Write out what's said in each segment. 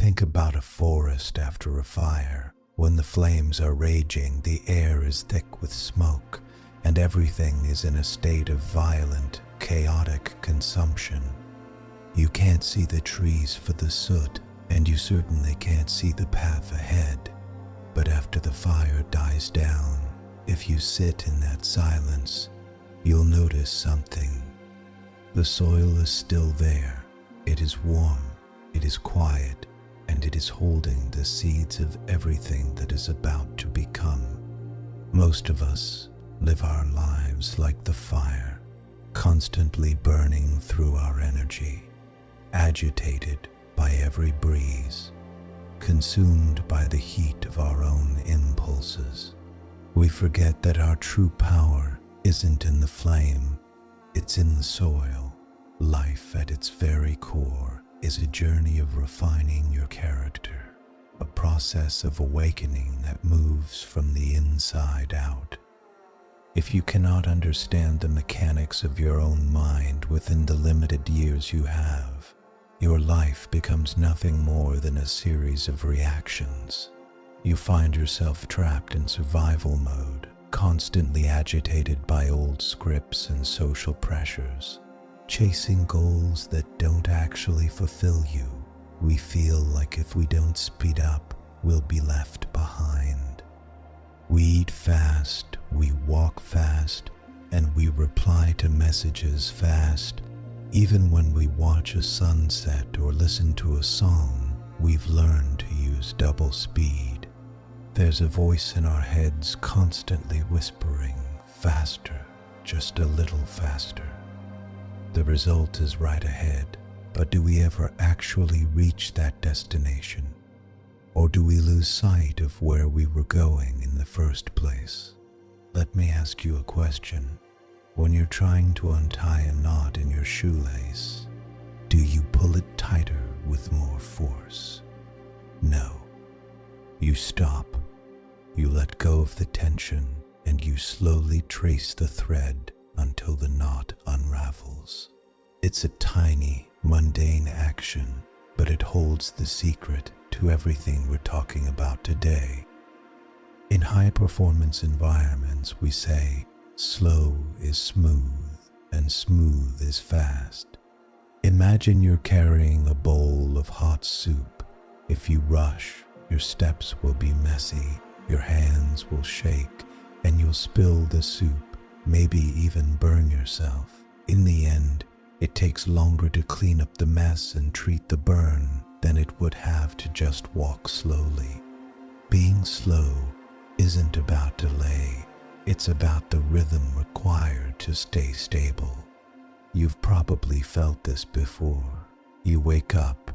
Think about a forest after a fire. When the flames are raging, the air is thick with smoke, and everything is in a state of violent, chaotic consumption. You can't see the trees for the soot, and you certainly can't see the path ahead. But after the fire dies down, if you sit in that silence, you'll notice something. The soil is still there. It is warm, it is quiet, and it is holding the seeds of everything that is about to become. Most of us live our lives like the fire, constantly burning through our energy, agitated by every breeze, consumed by the heat of our own impulses. We forget that our true power isn't in the flame, it's in the soil. Life at its very core is a journey of refining your character, a process of awakening that moves from the inside out. If you cannot understand the mechanics of your own mind within the limited years you have, your life becomes nothing more than a series of reactions. You find yourself trapped in survival mode, constantly agitated by old scripts and social pressures. Chasing goals that don't actually fulfill you. We feel like if we don't speed up, we'll be left behind. We eat fast, we walk fast, and we reply to messages fast. Even when we watch a sunset or listen to a song, we've learned to use double speed. There's a voice in our heads constantly whispering, faster, just a little faster. The result is right ahead, but do we ever actually reach that destination? Or do we lose sight of where we were going in the first place? Let me ask you a question. When you're trying to untie a knot in your shoelace, do you pull it tighter with more force? No. You stop, you let go of the tension, and you slowly trace the thread until the knot unravels. It's a tiny, mundane action, but it holds the secret to everything we're talking about today. In high-performance environments, we say, slow is smooth, and smooth is fast. Imagine you're carrying a bowl of hot soup. If you rush, your steps will be messy, your hands will shake, and you'll spill the soup, maybe even burn yourself. In the end, it takes longer to clean up the mess and treat the burn than it would have to just walk slowly. Being slow isn't about delay, it's about the rhythm required to stay stable. You've probably felt this before. You wake up,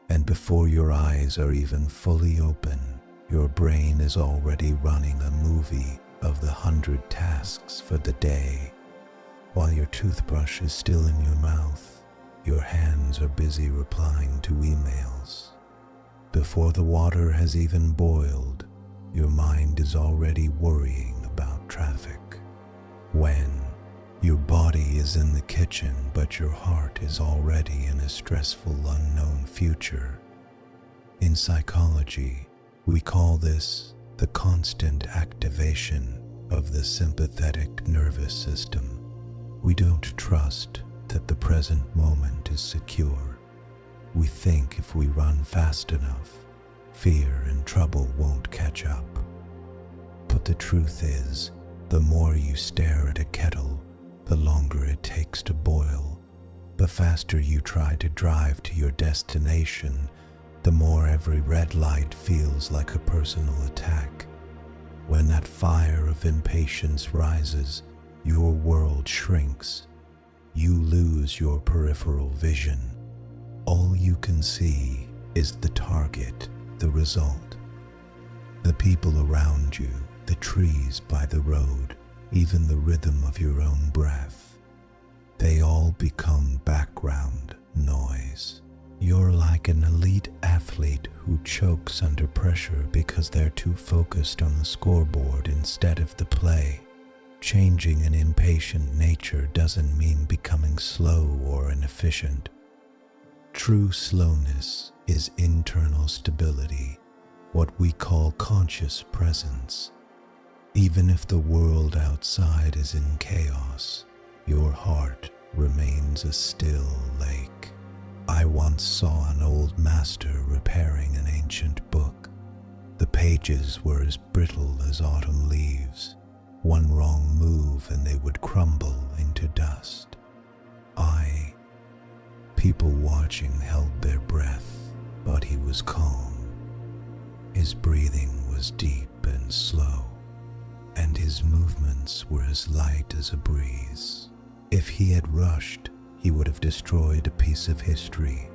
and before your eyes are even fully open, your brain is already running a movie of the 100 tasks for the day. While your toothbrush is still in your mouth, your hands are busy replying to emails. Before the water has even boiled, your mind is already worrying about traffic. When your body is in the kitchen, but your heart is already in a stressful unknown future. In psychology, we call this the constant activation of the sympathetic nervous system. We don't trust that the present moment is secure. We think if we run fast enough, fear and trouble won't catch up. But the truth is, the more you stare at a kettle, the longer it takes to boil. The faster you try to drive to your destination, the more every red light feels like a personal attack. When that fire of impatience rises, your world shrinks. You lose your peripheral vision. All you can see is the target, the result. The people around you, the trees by the road, even the rhythm of your own breath. They all become background noise. You're like an elite athlete who chokes under pressure because they're too focused on the scoreboard instead of the play. Changing an impatient nature doesn't mean becoming slow or inefficient. True slowness is internal stability, what we call conscious presence. Even if the world outside is in chaos, your heart remains a still lake. I once saw an old master repairing an ancient book. The pages were as brittle as autumn leaves. One wrong move and they would crumble into dust. People watching held their breath, but he was calm. His breathing was deep and slow, and his movements were as light as a breeze. If he had rushed, he would have destroyed a piece of history.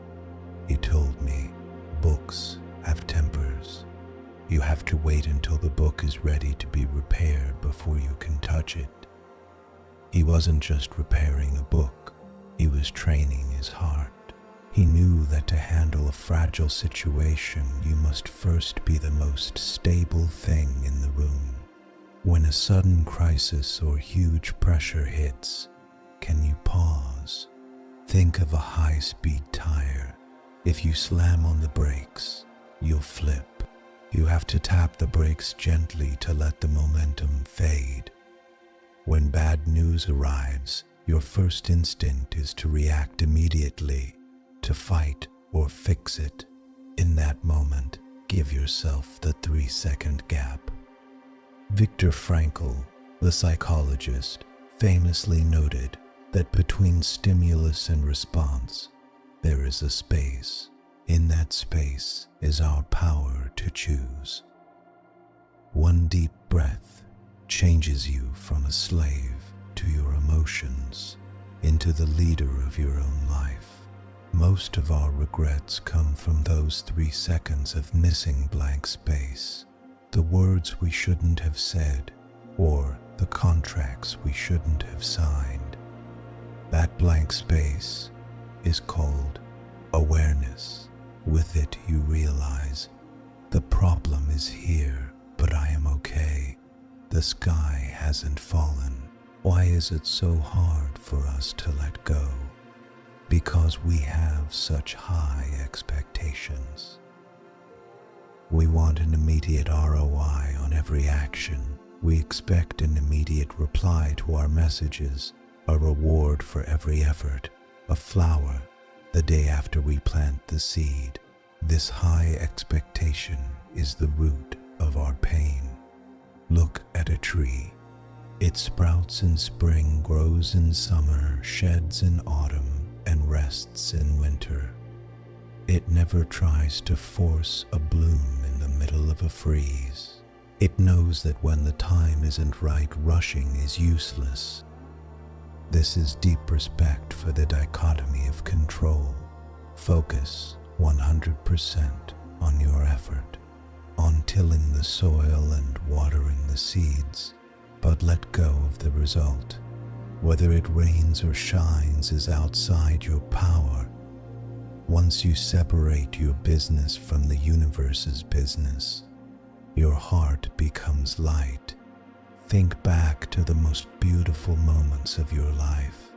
He told me, books have tempers. You have to wait until the book is ready to be repaired before you can touch it. He wasn't just repairing a book, he was training his heart. He knew that to handle a fragile situation, you must first be the most stable thing in the room. When a sudden crisis or huge pressure hits, can you pause? Think of a high-speed tire. If you slam on the brakes, you'll flip. You have to tap the brakes gently to let the momentum fade. When bad news arrives, your first instinct is to react immediately, to fight or fix it. In that moment, give yourself the 3-second gap. Viktor Frankl, the psychologist, famously noted that between stimulus and response, there is a space. In that space is our power to choose. One deep breath changes you from a slave to your emotions into the leader of your own life. Most of our regrets come from those 3 seconds of missing blank space, the words we shouldn't have said, or the contracts we shouldn't have signed. That blank space is called awareness. With it, you realize the problem is here, but I am okay. The sky hasn't fallen. Why is it so hard for us to let go? Because we have such high expectations. We want an immediate ROI on every action. We expect an immediate reply to our messages, a reward for every effort, a flower the day after we plant the seed. This high expectation is the root of our pain. Look at a tree. It sprouts in spring, grows in summer, sheds in autumn, and rests in winter. It never tries to force a bloom in the middle of a freeze. It knows that when the time isn't right, rushing is useless. This is deep respect for the dichotomy of control. Focus 100% on your effort, on tilling the soil and watering the seeds, but let go of the result. Whether it rains or shines is outside your power. Once you separate your business from the universe's business, your heart becomes light. Think back to the most beautiful moments of your life.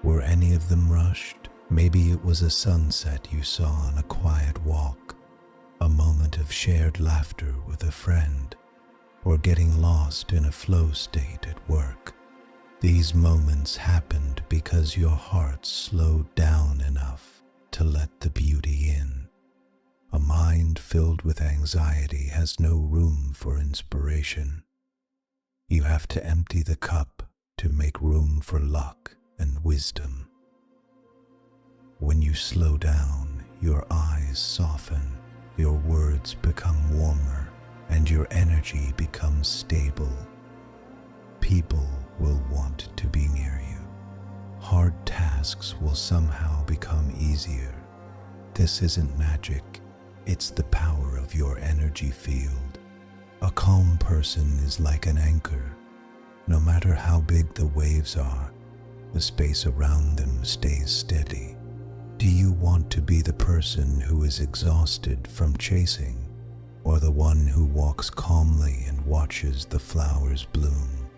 Were any of them rushed? Maybe it was a sunset you saw on a quiet walk, a moment of shared laughter with a friend, or getting lost in a flow state at work. These moments happened because your heart slowed down enough to let the beauty in. A mind filled with anxiety has no room for inspiration. You have to empty the cup to make room for luck and wisdom. When you slow down, your eyes soften, your words become warmer, and your energy becomes stable. People will want to be near you. Hard tasks will somehow become easier. This isn't magic, it's the power of your energy field. A calm person is like an anchor. No matter how big the waves are, the space around them stays steady. Do you want to be the person who is exhausted from chasing, or the one who walks calmly and watches the flowers bloom?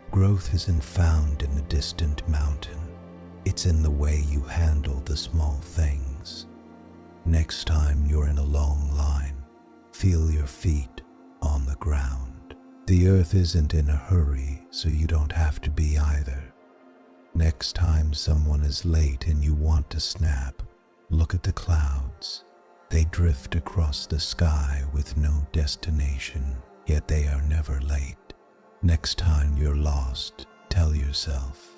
Growth isn't found in a distant mountain. It's in the way you handle the small things. Next time you're in a long line, feel your feet on the ground. The earth isn't in a hurry, so you don't have to be either. Next time someone is late and you want to snap, look at the clouds. They drift across the sky with no destination, yet they are never late. Next time you're lost, tell yourself,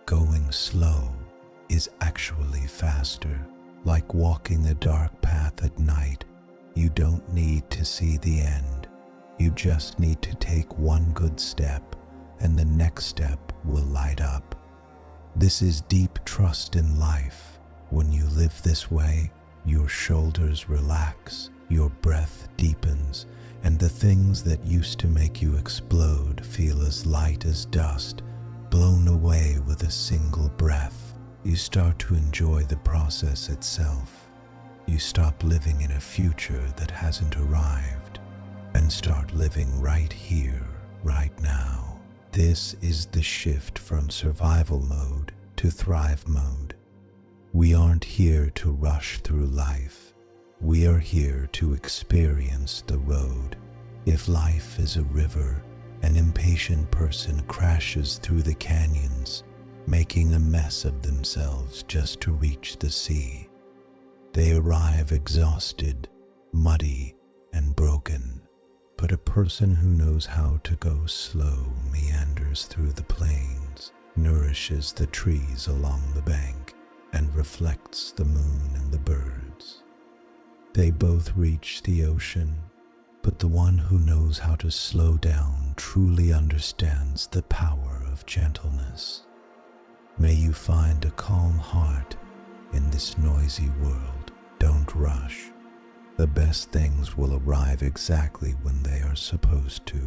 going slow is actually faster. Like walking a dark path at night, you don't need to see the end. You just need to take one good step, and the next step will light up. This is deep trust in life. When you live this way, your shoulders relax, your breath deepens, and the things that used to make you explode feel as light as dust, blown away with a single breath. You start to enjoy the process itself. You stop living in a future that hasn't arrived and start living right here, right now. This is the shift from survival mode to thrive mode. We aren't here to rush through life. We are here to experience the road. If life is a river, an impatient person crashes through the canyons, making a mess of themselves just to reach the sea. They arrive exhausted, muddy, and broken. But a person who knows how to go slow meanders through the plains, nourishes the trees along the bank, and reflects the moon and the birds. They both reach the ocean, but the one who knows how to slow down truly understands the power of gentleness. May you find a calm heart in this noisy world. Don't rush. The best things will arrive exactly when they are supposed to.